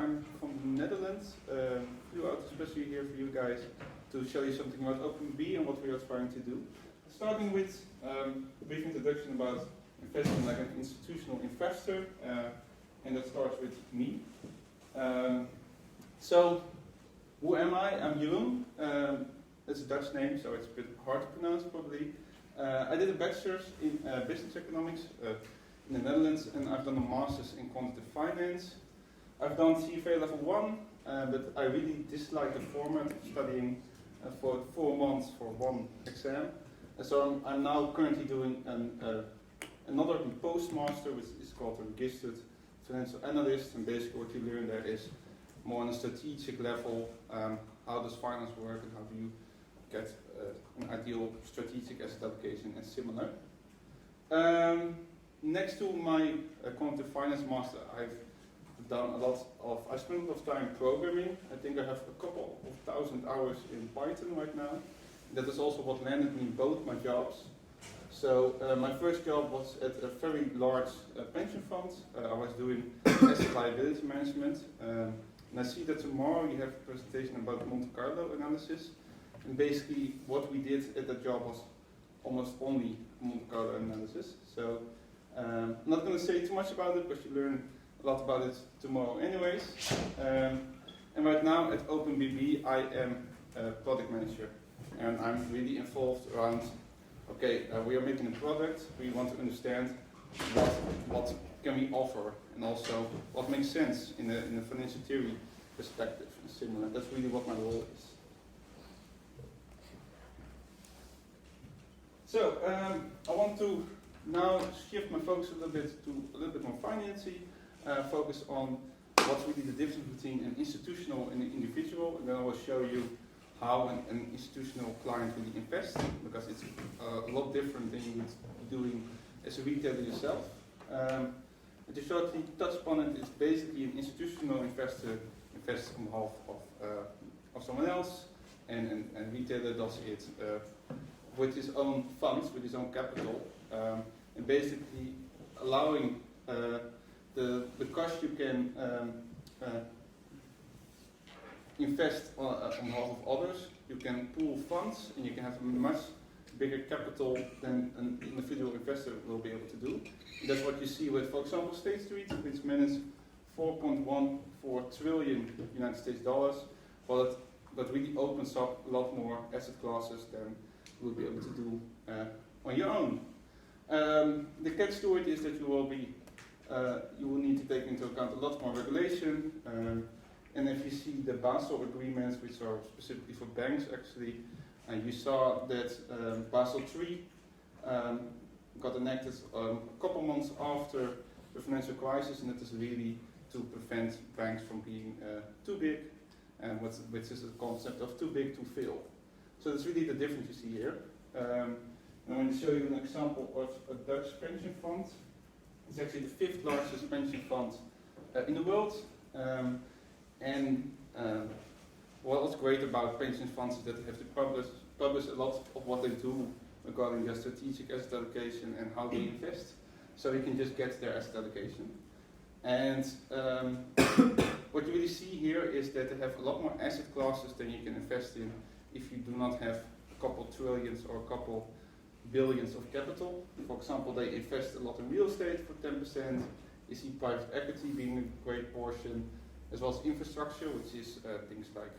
I'm from the Netherlands. Flew out especially here for you guys to show you something about OpenBB and what we are trying to do. Starting with a brief introduction about investing like an institutional investor, and that starts with me. So, who am I? I'm Jeroen. It's a Dutch name, so it's a bit hard to pronounce probably. I did a bachelor's in business economics in the Netherlands, and I've done a master's in quantitative finance. I've done CFA level 1, but I really dislike the format of studying for 4 months for one exam. So I'm now currently doing another postmaster, which is called a registered financial analyst, and basically what you learn there is more on a strategic level, how does finance work and how do you get an ideal strategic asset allocation and similar. Next to my quantitative finance master, I've spent a lot of time programming. I think I have a couple of thousand hours in Python right now. That is also what landed me in both my jobs. So my first job was at a very large pension fund. I was doing asset liability management. And I see that tomorrow you have a presentation about Monte Carlo analysis. And basically what we did at that job was almost only Monte Carlo analysis. So I'm not going to say too much about it, but you learn a lot about it tomorrow anyways. And right now at OpenBB I am a product manager. And I'm really involved around, okay, we are making a product, we want to understand what can we offer, and also what makes sense in a financial theory perspective and similar. That's really what my role is. So, I want to now shift my focus a little bit more financy, focus on what's really the difference between an institutional and an individual, and then I will show you how an institutional client really invests, because it's a lot different than you would be doing as a retailer yourself. And to shortly touch upon it, it's basically an institutional investor invests on behalf of someone else, and a retailer does it with his own funds, with his own capital, and basically allowing the cost you can invest on behalf of others. You can pool funds and you can have a much bigger capital than an individual investor will be able to do. And that's what you see with, for example, State Street, which manages 4.14 trillion United States dollars, but really opens up a lot more asset classes than you will be able to do on your own. The catch to it is that you will need to take into account a lot more regulation. And if you see the Basel agreements, which are specifically for banks actually, you saw that Basel III got enacted a couple months after the financial crisis, and that is really to prevent banks from being too big, and which is the concept of too big to fail. So that's really the difference you see here. I'm going to show you an example of a Dutch pension fund. It's actually the 5th largest pension fund in the world. And what's great about pension funds is that they have to publish a lot of what they do regarding their strategic asset allocation and how they invest, so you can just get their asset allocation. And what you really see here is that they have a lot more asset classes than you can invest in if you do not have a couple trillions or a couple billions of capital. For example, they invest a lot in real estate for 10%. You see private equity being a great portion, as well as infrastructure, which is things like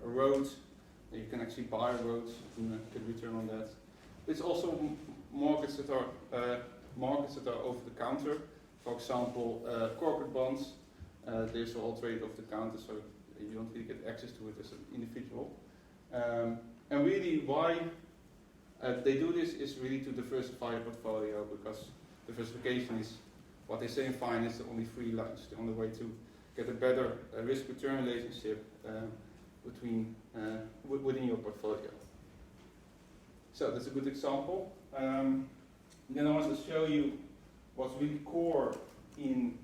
a road. You can actually buy roads and get return on that. It's also markets that are over the counter. For example, corporate bonds. These are all traded off the counter, so you don't really get access to it as an individual. And really, why they do this is really to diversify your portfolio, because diversification is what they say in finance, the only free lunch, the only way to get a better risk-return relationship within your portfolio. So that's a good example. Then I want to show you what's really core in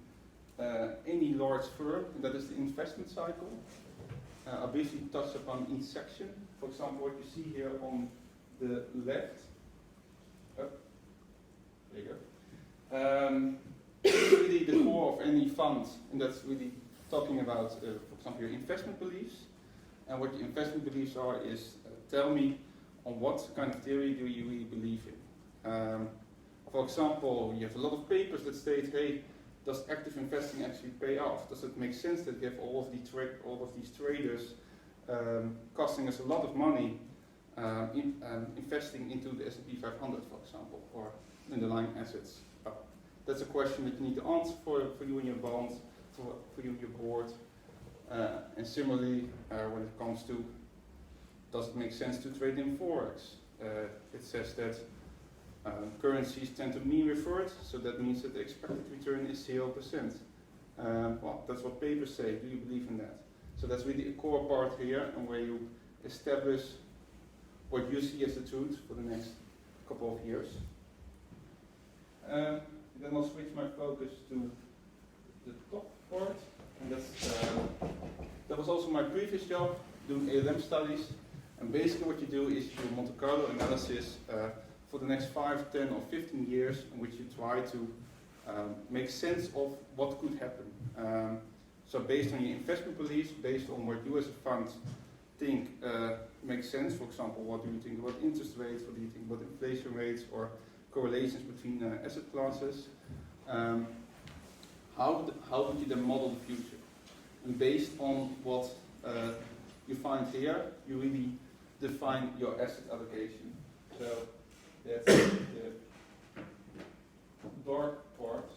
any large firm, and that is the investment cycle. I'll briefly touch upon each section. For example, what you see here on the left. There you go. It's really the core of any fund, and that's really talking about, for example, your investment beliefs. And what your investment beliefs are is, tell me on what kind of theory do you really believe in. For example, you have a lot of papers that state, hey, does active investing actually pay off? Does it make sense that we have all of these traders costing us a lot of money investing into the S&P 500, for example, or underlying assets? That's a question that you need to answer for you and your bond, for you and your board. And similarly, when it comes to, does it make sense to trade in Forex? It says that currencies tend to mean referred, so that means that the expected return is 0%. Well, that's what papers say. Do you believe in that? So that's really a core part here, and where you establish what you see as the truth for the next couple of years. Then I'll switch my focus to the top part, and that was also my previous job, doing ALM studies. And basically what you do is you do a Monte Carlo analysis for the next 5, 10 or 15 years, in which you try to make sense of what could happen. So based on your investment beliefs, based on what you as a fund think makes sense, for example, what do you think about interest rates, what do you think about inflation rates, or correlations between asset classes, how would you then model the future? And based on what you find here, you really define your asset allocation. So that's the dark part.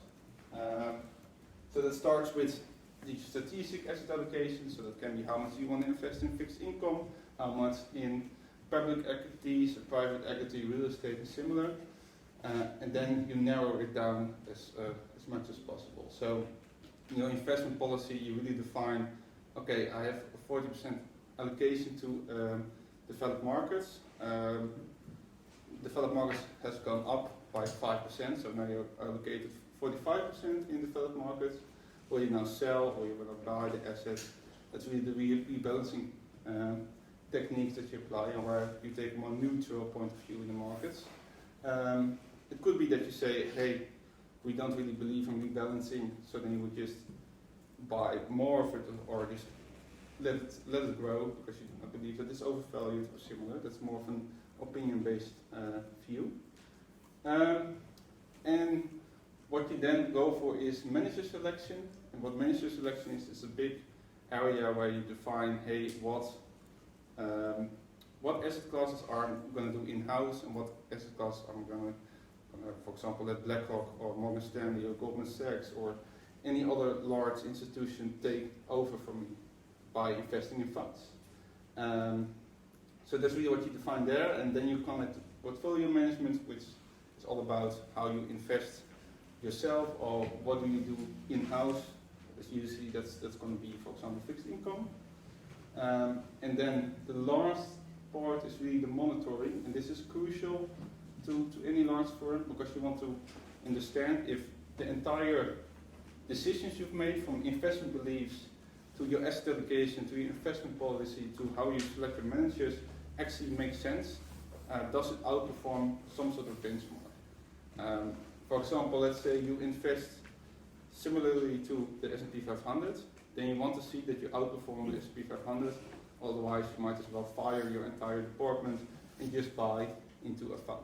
So that starts with the strategic asset allocation, so that can be how much you want to invest in fixed income, how much in public equities, private equity, real estate, and similar. And then you narrow it down as much as possible. So in your investment policy, you really define, okay, I have a 40% allocation to developed markets. Developed markets has gone up by 5%, so now you're allocated 45% in developed markets. Will you now sell, or you will buy the assets? That's really the rebalancing techniques that you apply, and where you take a more neutral point of view in the markets. It could be that you say, hey, we don't really believe in rebalancing, so then you would just buy more of it, or just let it grow, because you do not believe that it's overvalued or similar. That's more of an opinion-based view. And what you then go for is manager selection. And what manager selection is a big area where you define, hey, what asset classes are going to do in-house, and what asset classes I'm going to, for example, let BlackRock or Morgan Stanley or Goldman Sachs or any other large institution take over from me by investing in funds. So that's really what you define there, and then you come at portfolio management, which is all about how you invest yourself, or what do you do in-house. As usually that's going to be, for example, fixed income. And then the last part is really the monitoring, and this is crucial to any large firm, because you want to understand if the entire decisions you've made, from investment beliefs to your asset allocation to your investment policy to how you select your managers, actually make sense. Does it outperform some sort of benchmark? For example, let's say you invest similarly to the S&P 500, then you want to see that you outperform the S&P 500, otherwise you might as well fire your entire department and just buy into a fund.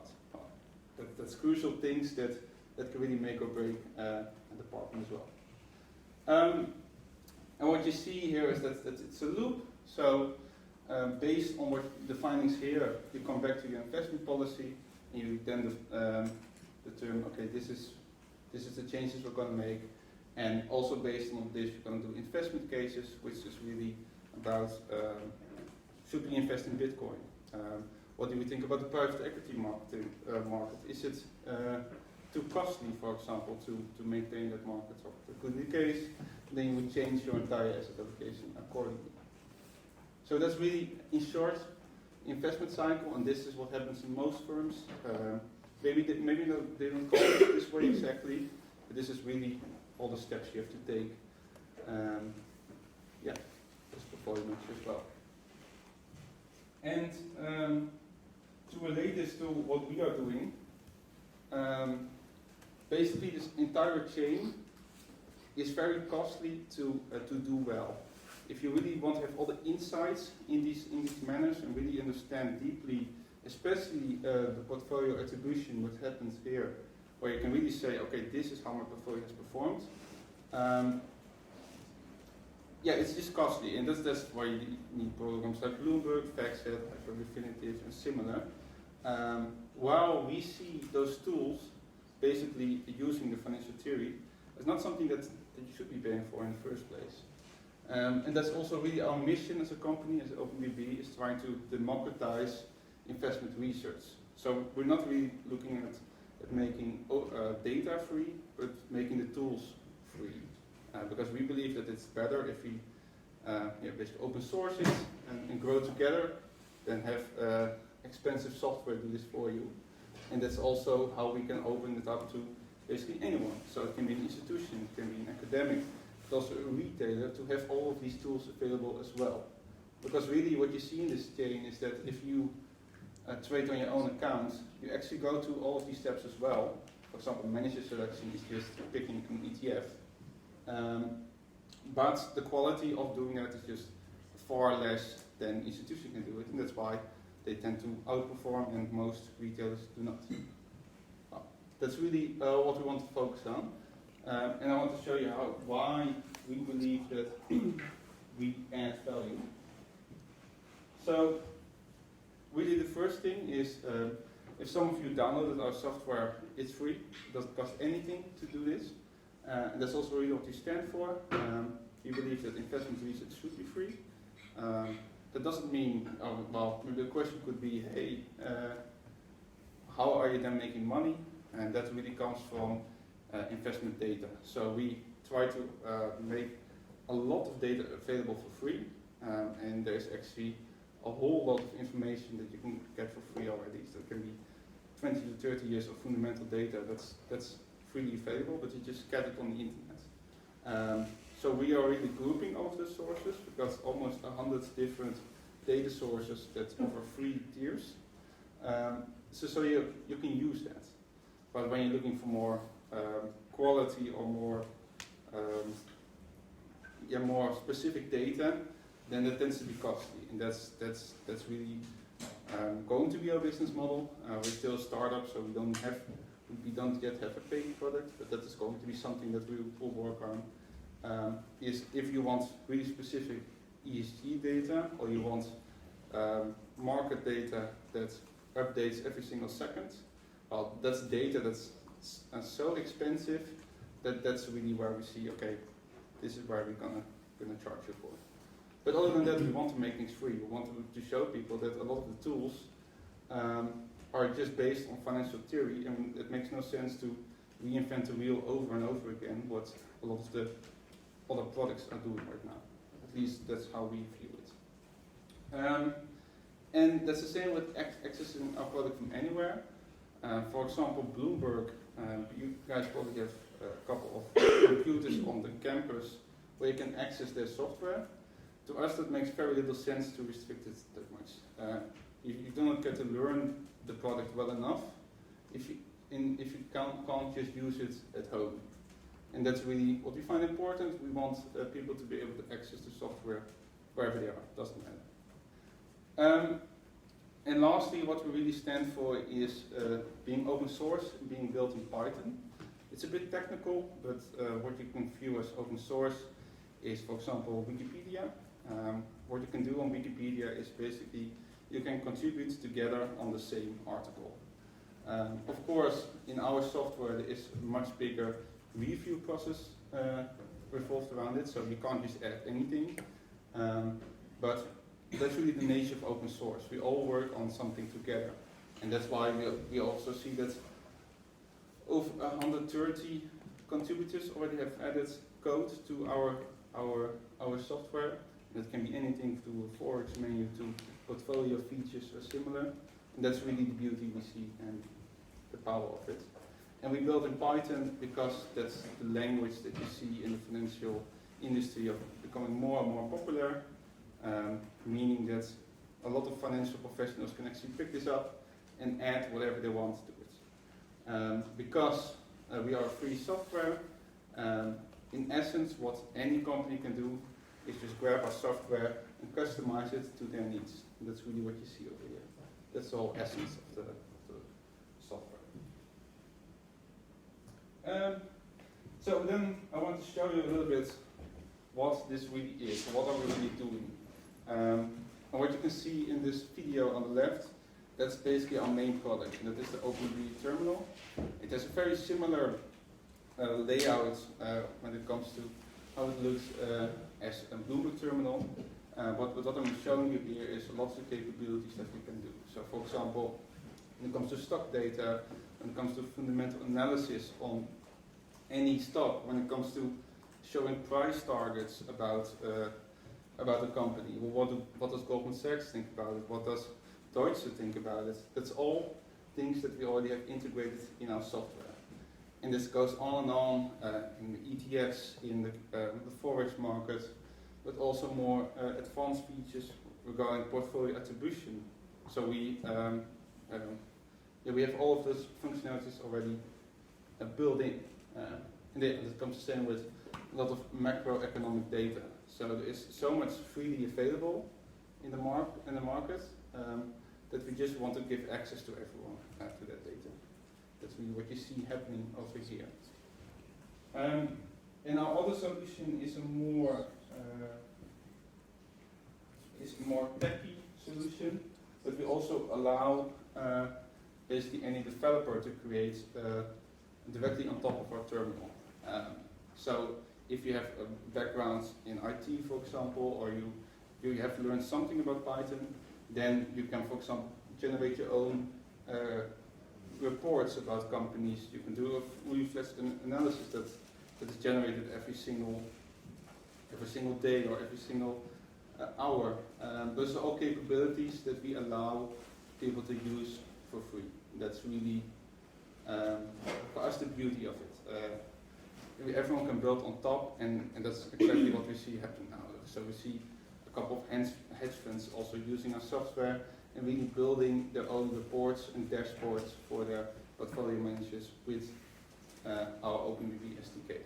That's crucial things that can really make or break a department as well. And what you see here is that it's a loop. So based on what the findings here, you come back to your investment policy, and you then determine, okay, this is the changes we're going to make. And also based on this, you're going to do investment cases, which is really about, should we invest in Bitcoin? What do we think about the private equity market? Is it too costly, for example, to maintain that market? So if that could be the case, then you would change your entire asset allocation accordingly. So that's really, in short, investment cycle, and this is what happens in most firms. Maybe they don't call it this way exactly, but this is really all the steps you have to take. Yeah, this portfolio manager as well. And to relate this to what we are doing, basically this entire chain is very costly to do well. If you really want to have all the insights in these manners and really understand deeply, especially the portfolio attribution, what happens here, where you can really say, okay, this is how my portfolio has performed. Yeah, it's just costly, and that's why you need programs like Bloomberg, FactSet, Revolutionizing, and similar. While we see those tools basically using the financial theory, it's not something that you should be paying for in the first place. And that's also really our mission as a company, as OpenBB, is trying to democratize investment research. So we're not really looking at making data free, but making the tools free. Because we believe that it's better if we basically open source it and grow together than have expensive software do this for you. And that's also how we can open it up to basically anyone. So it can be an institution, it can be an academic, but also a retailer, to have all of these tools available as well. Because really what you see in this chain is that if you trade on your own account, you actually go through all of these steps as well. For example, manager selection is just picking an ETF. But the quality of doing that is just far less than institutions can do it, and that's why they tend to outperform and most retailers do not. Well, that's really what we want to focus on, and I want to show you why we believe that we add value. So really the first thing is, if some of you downloaded our software, it's free, it doesn't cost anything to do this. And that's also really what we stand for. We believe that investment research should be free. That doesn't mean, well, maybe the question could be, hey, how are you then making money? And that really comes from investment data. So we try to make a lot of data available for free, and there's actually a whole lot of information that you can get for free already. So it can be 20 to 30 years of fundamental data that's freely available, but you just get it on the internet. So we are really grouping all of the sources. We've got almost 100 different data sources that offer free tiers. So you can use that. But when you're looking for more quality or more specific data, then that tends to be costly, and that's really going to be our business model. We're still a startup, so we don't yet have a paid product, but that is going to be something that we will work on. Is if you want really specific ESG data, or you want market data that updates every single second, well, that's data that's so expensive that that's really where we see, okay, this is where we're gonna charge you for. But other than that, we want to make things free. We want to show people that a lot of the tools are just based on financial theory, and it makes no sense to reinvent the wheel over and over again, what a lot of the other products are doing right now. At least that's how we view it. And that's the same with accessing our product from anywhere. For example, Bloomberg, you guys probably have a couple of computers on the campus where you can access their software. To us, that makes very little sense to restrict it that much. You do not get to learn the product well enough if you can't just use it at home. And that's really what we find important. We want people to be able to access the software wherever they are, doesn't matter. And lastly, what we really stand for is being open source and being built in Python. It's a bit technical, but what you can view as open source is, for example, Wikipedia. What you can do on Wikipedia is basically you can contribute together on the same article. Of course, in our software there is a much bigger review process revolved around it, so you can't just add anything. But that's really the nature of open source. We all work on something together, and that's why we also see that over 130 contributors already have added code to our software. That can be anything to a Forex menu to portfolio features or similar, and that's really the beauty we see and the power of it. And we built in Python because that's the language that you see in the financial industry of becoming more and more popular, meaning that a lot of financial professionals can actually pick this up and add whatever they want to it. Because we are free software, in essence, what any company can do is just grab our software and customize it to their needs. And that's really what you see over here. That's the whole essence of the software. So then I want to show you a little bit what this really is, what are we really doing. And what you can see in this video on the left, that's basically our main product, and that is the OpenBB Terminal. It has a very similar layout when it comes to how it looks as a Bloomberg terminal. But what I'm showing you here is lots of capabilities that we can do. So for example, when it comes to stock data, when it comes to fundamental analysis on any stock, when it comes to showing price targets about a company, what does Goldman Sachs think about it, what does Deutsche think about it, that's all things that we already have integrated in our software. And this goes on and on in the ETFs, in the Forex market, but also more advanced features regarding portfolio attribution. So we have all of those functionalities already built in. And it comes the same with a lot of macroeconomic data. So there is so much freely available in the market that we just want to give access to everyone to that data. That's really what you see happening over here. And our other solution is a more techy solution, but we also allow basically any developer to create directly on top of our terminal. So if you have a background in IT, for example, or you have learned something about Python, then you can, for example, generate your own reports about companies. You can do a fully fledged analysis that is generated every single day or every single hour. Those are all capabilities that we allow people to use for free. That's really, for us, the beauty of it. Everyone can build on top, and that's exactly what we see happen now. So we see a couple of hedge funds also using our software and really building their own reports and dashboards for their portfolio managers with our OpenBB SDK.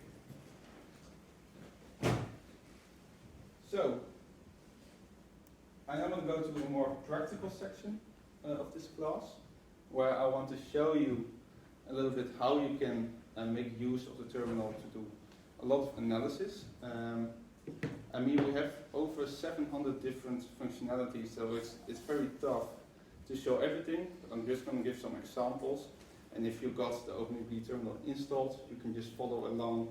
So, I am going to go to a more practical section of this class, where I want to show you a little bit how you can make use of the terminal to do a lot of analysis. I mean, we have over 700 different functionalities, so it's very tough to show everything, but I'm just going to give some examples. And if you got the OpenBB Terminal installed, you can just follow along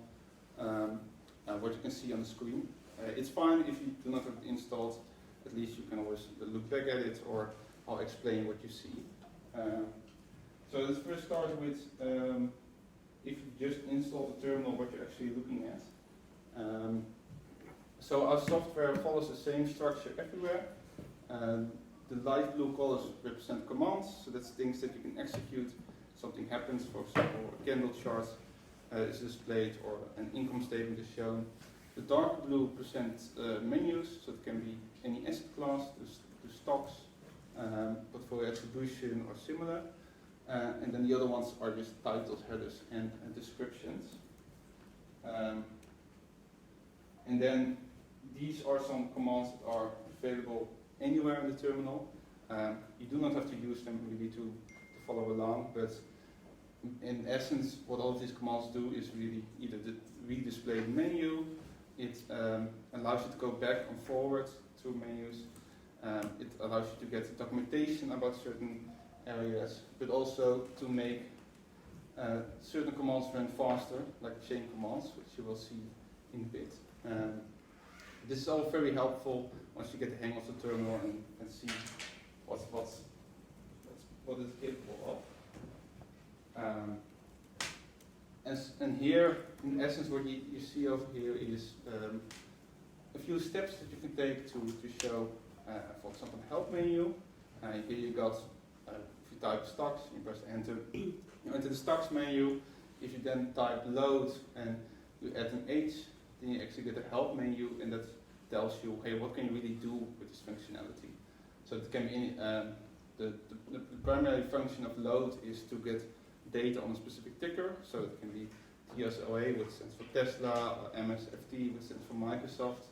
what you can see on the screen. It's fine if you do not have it installed, at least you can always look back at it, or I'll explain what you see. So let's first start with, if you just install the terminal, what you're actually looking at. So our software follows the same structure everywhere. The light blue colors represent commands, so that's things that you can execute. Something happens, for example, a candle chart is displayed or an income statement is shown. The dark blue presents menus, so it can be any asset class, to stocks, portfolio attribution or similar. And then the other ones are just titles, headers, and descriptions. And then these are some commands that are available anywhere in the terminal. You do not have to use them really to follow along, but in essence, what all of these commands do is really either re-display the menu, it allows you to go back and forward through menus, it allows you to get documentation about certain areas, but also to make certain commands run faster, like chain commands, which you will see in a bit. This is all very helpful once you get the hang of the terminal and see what it's capable of. And here, in essence, what you see over here is a few steps that you can take to show, for example, the help menu. Here you got, if you type stocks, you press enter. You enter the stocks menu. If you then type load and you add an H, then you actually get a help menu, and that tells you, hey, what can you really do with this functionality? So it can be the primary function of load is to get data on a specific ticker, so it can be TSLA, which stands for Tesla, or MSFT, which stands for Microsoft.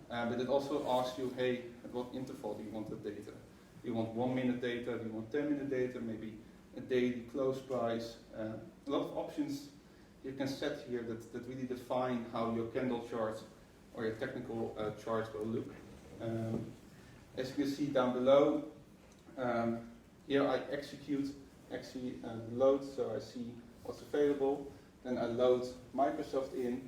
But it also asks you, hey, at what interval do you want the data? Do you want 1 minute data? Do you want 10-minute data? Maybe a daily close price? A lot of options you can set here that really define how your candle chart or your technical chart will look. As you can see down below, here I execute actually the load, so I see what's available. Then I load Microsoft in,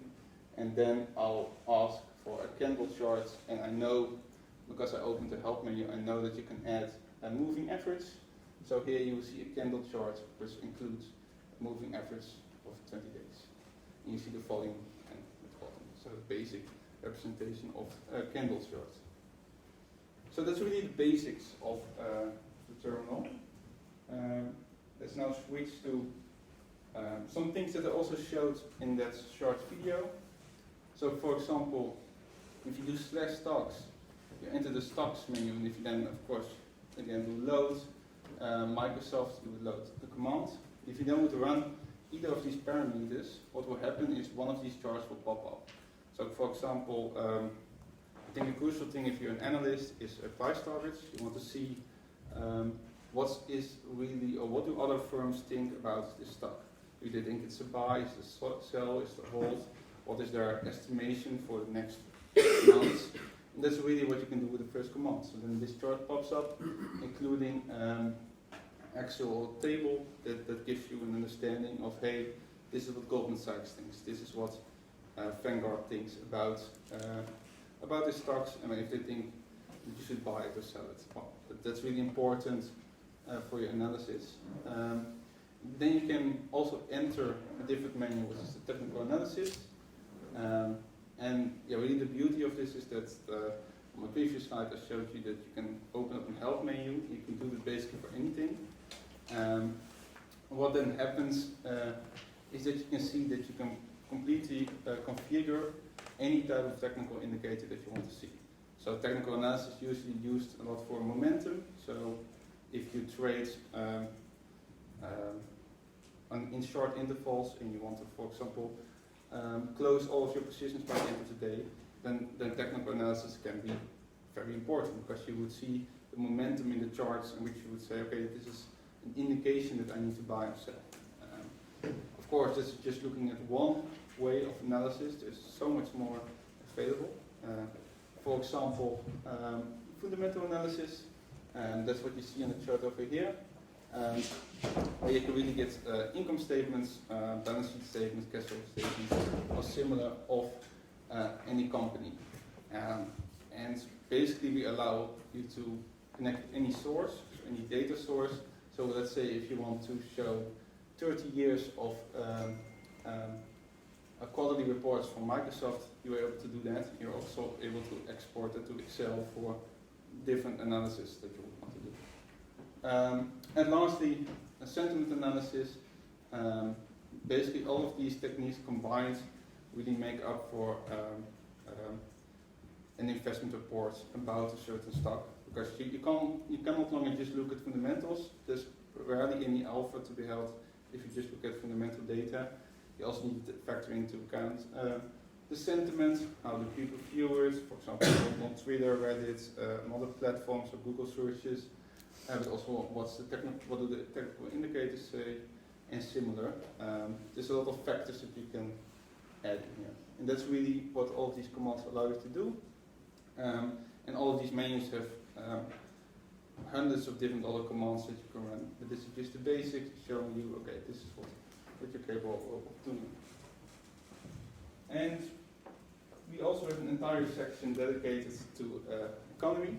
and then I'll ask for a candle chart, and I know, because I opened the help menu, I know that you can add a moving average. So here you will see a candle chart which includes a moving average of 20 days. And you see the volume and the bottom. So the basic representation of a candle chart. So that's really the basics of the terminal. Let's now switch to some things that I also showed in that short video. So for example, if you do /stocks, you enter the stocks menu, and if you then, of course, again do load Microsoft, you would load the command. If you then would run either of these parameters, what will happen is one of these charts will pop up. So for example, I think a crucial thing if you're an analyst is price targets. You want to see what is really, or what do other firms think about this stock? Do they think it's a buy, is it a sell, is it a hold? What is their estimation for the next months? And that's really what you can do with the first command. So then this chart pops up, including actual table that gives you an understanding of, hey, this is what Goldman Sachs thinks, this is what Vanguard thinks about the stocks, and if they think you should buy it or sell it. Well, that's really important for your analysis. Then you can also enter a different menu, which is the technical analysis. And yeah, really the beauty of this is that on my previous slide I showed you that you can open up a help menu. You can do this basically for anything. What then happens is that you can see that you can completely configure any type of technical indicator that you want to see. So technical analysis is usually used a lot for momentum. So if you trade in short intervals and you want to, for example, close all of your positions by the end of the day, then technical analysis can be very important, because you would see the momentum in the charts in which you would say, okay, this is an indication that I need to buy or sell. Of course, this is just looking at one way of analysis. There's so much more available. For example, fundamental analysis, and that's what you see on the chart over here. Where you can really get income statements, balance sheet statements, cash flow statements, or similar of any company. And basically we allow you to connect any source, any data source. So let's say if you want to show 30 years of quality reports from Microsoft, you are able to do that. You're also able to export it to Excel for different analysis that you want to do. And lastly, a sentiment analysis. Basically all of these techniques combined really make up for an investment report about a certain stock. Because you cannot longer just look at fundamentals. There's rarely any alpha to be held if you just look at fundamental data. You also need to factor into account the sentiment, how do people view it, for example on Twitter, Reddit, and other platforms, or Google searches, but also what do the technical indicators say, and similar. There's a lot of factors that you can add in here. And that's really what all of these commands allow you to do. And all of these menus have hundreds of different other commands that you can run. But this is just the basics showing you, okay, this is what you're capable of doing. And we also have an entire section dedicated to economy.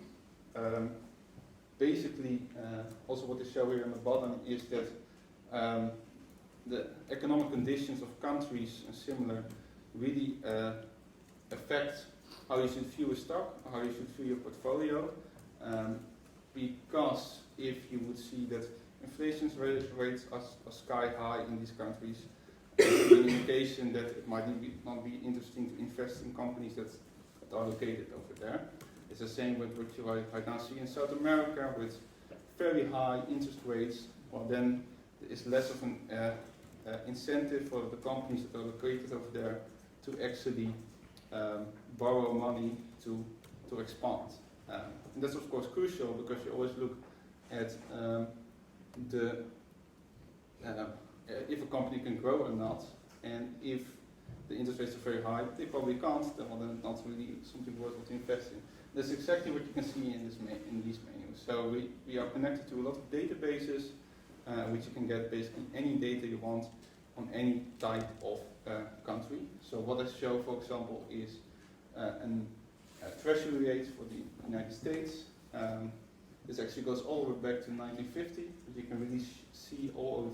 Basically, also what they show here on the bottom is that the economic conditions of countries and similar really affect how you should view a stock, how you should view your portfolio. Because if you would see that inflation rates are sky high in these countries, it's an indication that it might not be interesting to invest in companies that are located over there. It's the same with what you right now see in South America with very high interest rates. Well, then there is less of an incentive for the companies that are located over there to actually borrow money to expand. And that's of course crucial because you always look at if a company can grow or not, and if the interest rates are very high, they probably can't, then it's not really something worthwhile to invest in. That's exactly what you can see in these menus. So we are connected to a lot of databases, which you can get basically any data you want on any type of country. So what I show, for example, is a treasury rate for the United States. This actually goes all the way back to 1950, but you can really see all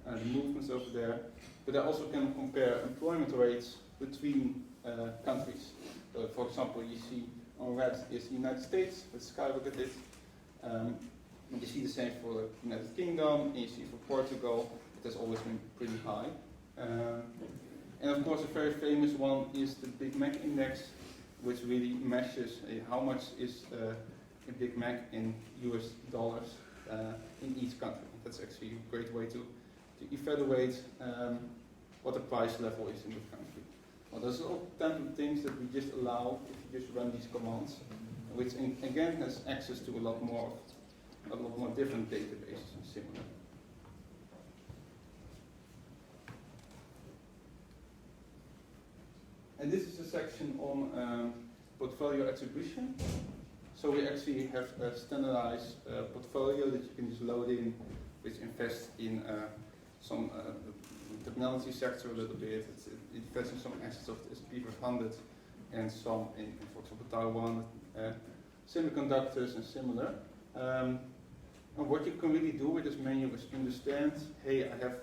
of the movements over there. But I also can compare employment rates between countries. So for example, you see on red is the United States, with skyrocketed. You see the same for the United Kingdom, and you see for Portugal, it has always been pretty high. And of course, a very famous one is the Big Mac Index, which really measures how much is a Big Mac in US dollars in each country. That's actually a great way to evaluate what the price level is in the country. Well, there's all kinds of things that we just allow if you just run these commands, which again has access to a lot more different databases and similar. And this is a section on portfolio attribution. So we actually have a standardized portfolio that you can just load in, which invests in some technology sector a little bit. It invests in some assets of the S&P 500 and some in, for example, Taiwan, semiconductors and similar. And what you can really do with this menu is understand, hey, I have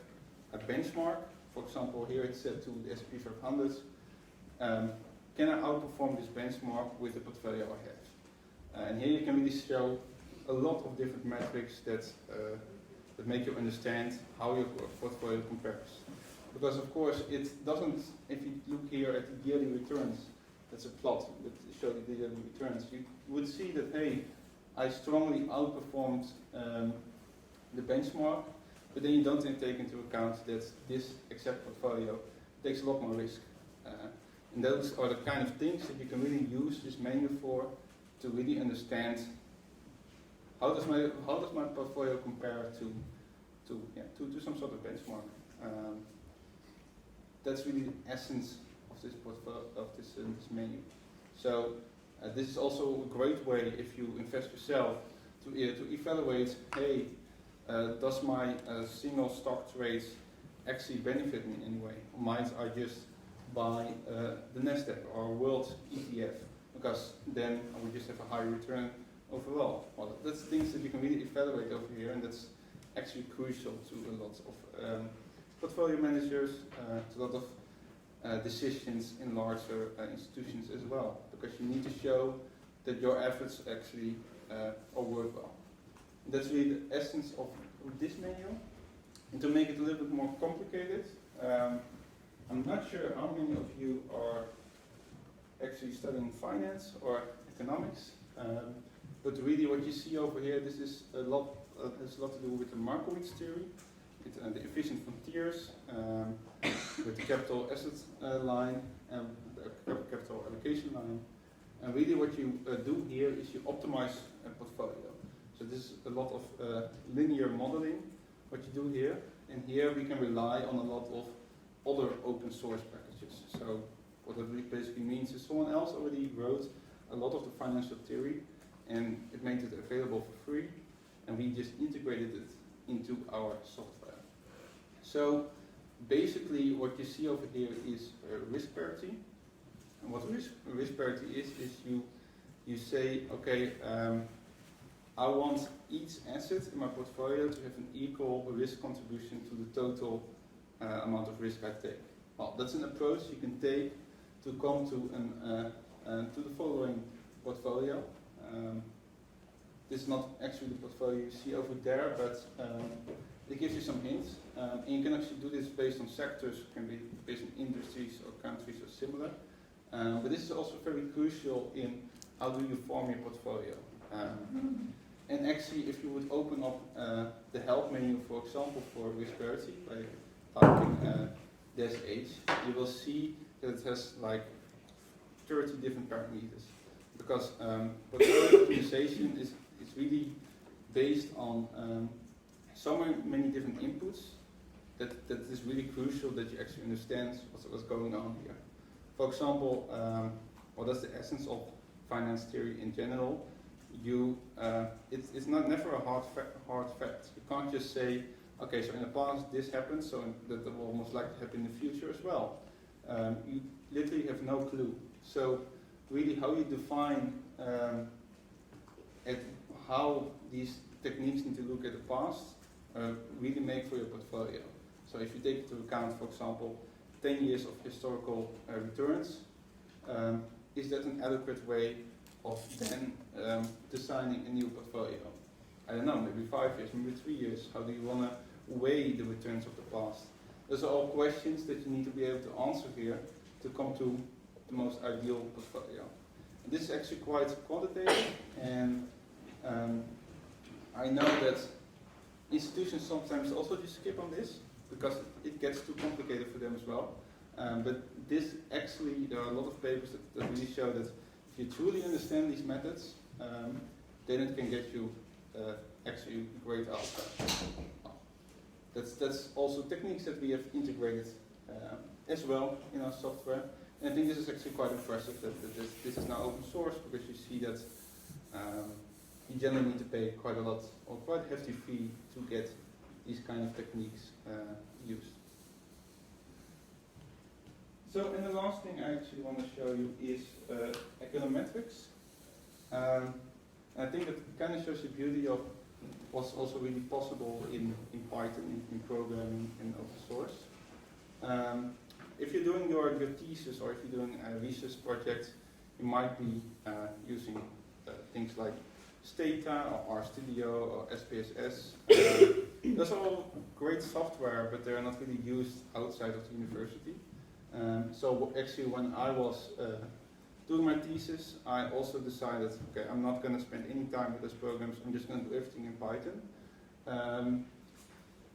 a benchmark. For example, here it's set to the S&P 500. Can I outperform this benchmark with the portfolio I have? And here you can really show a lot of different metrics that make you understand how your portfolio compares. Because of course it doesn't, if you look here at the yearly returns, that's a plot that shows the yearly returns, you would see that, hey, I strongly outperformed the benchmark, but then you don't take into account that this exact portfolio takes a lot more risk. And those are the kind of things that you can really use this menu for, to really understand how does my portfolio compare to some sort of benchmark. That's really the essence of this portfolio, of this menu. So this is also a great way if you invest yourself to evaluate, hey, does my single stock trades actually benefit me in any way? Or might I just buy the Nasdaq or World ETF, because then I would just have a higher return overall. Well, that's things that you can really evaluate over here, and that's actually crucial to a lot of portfolio managers, to a lot of decisions in larger institutions as well, because you need to show that your efforts actually are worthwhile. And that's really the essence of this menu. And to make it a little bit more complicated, I'm not sure how many of you are actually studying finance or economics, but really what you see over here, this is has a lot to do with the Markowitz theory, with the efficient frontiers, with the capital asset line, and the capital allocation line. And really what you do here is you optimize a portfolio. So this is a lot of linear modeling, what you do here. And here we can rely on a lot of other open source packages. So what that basically means is someone else already wrote a lot of the financial theory and it made it available for free, and we just integrated it into our software. So basically what you see over here is risk parity. And what risk parity is you say, okay, I want each asset in my portfolio to have an equal risk contribution to the total amount of risk I take. Well, that's an approach you can take to come to the following portfolio. This is not actually the portfolio you see over there, but it gives you some hints. And you can actually do this based on sectors, it can be based on industries or countries or similar. But this is also very crucial in how do you form your portfolio. And actually, if you would open up the help menu, for example, for risk parity by typing -h, you will see that it has like 30 different parameters. Because portfolio optimization is really based on so many different inputs that it is really crucial that you actually understand what's going on here. For example, well, that's the essence of finance theory in general. It's never a hard fact. You can't just say, okay, so in the past this happened, so that will most likely happen in the future as well. You literally have no clue. So really, how you define how these techniques need to look at the past really make for your portfolio. So if you take into account, for example, 10 years of historical returns, is that an adequate way of then designing a new portfolio? I don't know, maybe 5 years, maybe 3 years. How do you want to weigh the returns of the past? Those are all questions that you need to be able to answer here to come to the most ideal portfolio. And this is actually quite quantitative, and I know that institutions sometimes also just skip on this because it gets too complicated for them as well. But this actually, there are a lot of papers that really show that if you truly understand these methods, then it can get you actually great outcomes. That's also techniques that we have integrated as well in our software. And I think this is actually quite impressive that this is now open source, because you see that you generally need to pay quite a lot or quite a hefty fee to get these kind of techniques used. So, and the last thing I actually want to show you is econometrics. And I think that kind of shows the beauty of what's also really possible in Python, in programming, and open source. If you're doing your thesis, or if you're doing a research project, you might be using things like Stata or RStudio or SPSS. Those are all great software, but they're not really used outside of the university. So actually, when I was doing my thesis, I also decided, okay, I'm not going to spend any time with those programs, I'm just going to do everything in Python.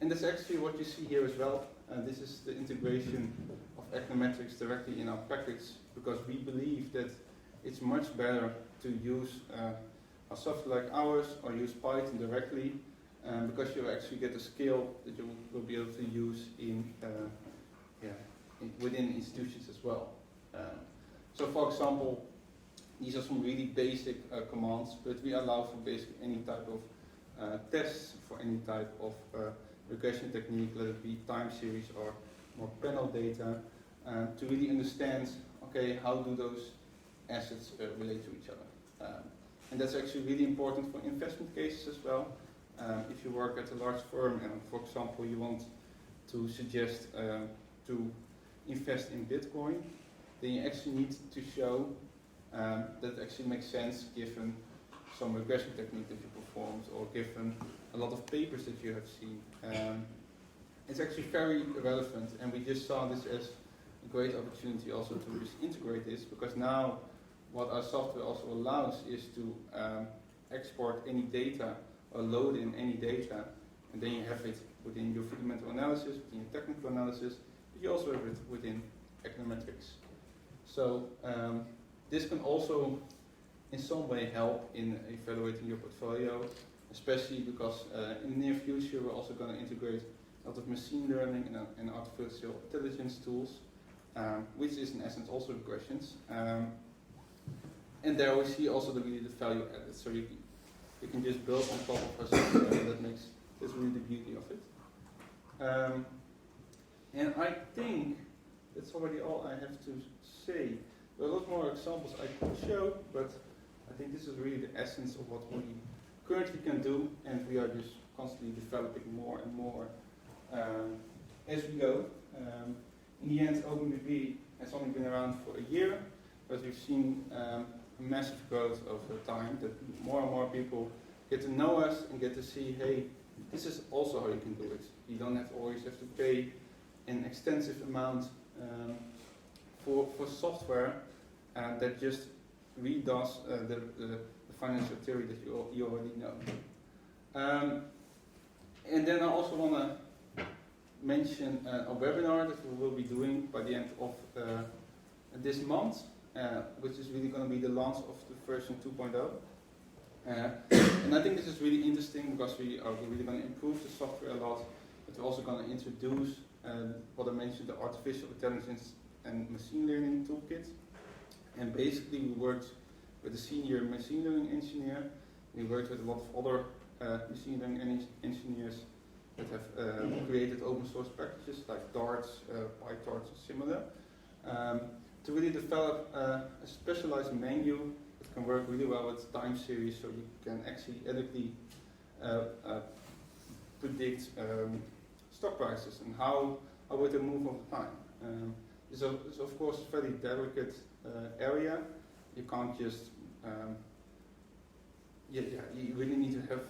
And that's actually what you see here as well. This is the integration of econometrics directly in our package, because we believe that it's much better to use a software like ours or use Python directly, because you actually get a skill that you will be able to use within institutions as well. So for example, these are some really basic commands, but we allow for basically any type of tests, for any type of regression technique, let it be time series or more panel data, to really understand, okay, how do those assets relate to each other. And that's actually really important for investment cases as well. If you work at a large firm and, for example, you want to suggest to invest in Bitcoin, then you actually need to show that it actually makes sense given some regression technique that you performed, or given a lot of papers that you have seen. It's actually very relevant, and we just saw this as a great opportunity also to just integrate this, because now what our software also allows is to export any data or load in any data, and then you have it within your fundamental analysis, within your technical analysis, but you also have it within econometrics. So this can also in some way help in evaluating your portfolio, especially because in the near future we're also going to integrate a lot of machine learning and artificial intelligence tools, which is in essence also regressions. And there we see also the value added. So you can just build on top of a software, and that's really the beauty of it. And I think that's already all I have to say. There are a lot more examples I could show, but I think this is really the essence of what we currently can do, and we are just constantly developing more and more as we go. In the end, OpenBB has only been around for a year, but we've seen a massive growth over time, that more and more people get to know us and get to see, hey, this is also how you can do it. You don't always have to pay an extensive amount for software that just redoes the financial theory that you already know. And then I also want to mention a webinar that we will be doing by the end of this month, which is really going to be the launch of the version 2.0. And I think this is really interesting because we are really going to improve the software a lot, but we're also going to introduce what I mentioned, the artificial intelligence and machine learning toolkit. And basically we worked with a senior machine learning engineer. We worked with a lot of other machine learning engineers that have created open source packages like Darts, PyTorch, and similar, to really develop a specialized menu that can work really well with time series, so you can actually adequately predict stock prices and how would they move over time. It's of course a very delicate area. You can't just you really need to have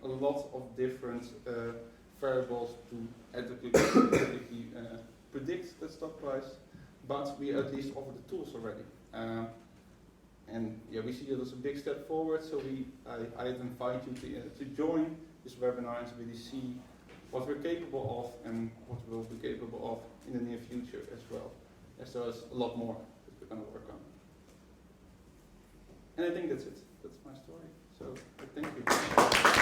a lot of different variables to adequately predict the stock price, but we at least offer the tools already. And we see that as a big step forward, so I invite you to join this webinar and to really see what we're capable of and what we'll be capable of in the near future as well. As there's a lot more that we're going to work on. And I think that's it. That's my story. So thank you.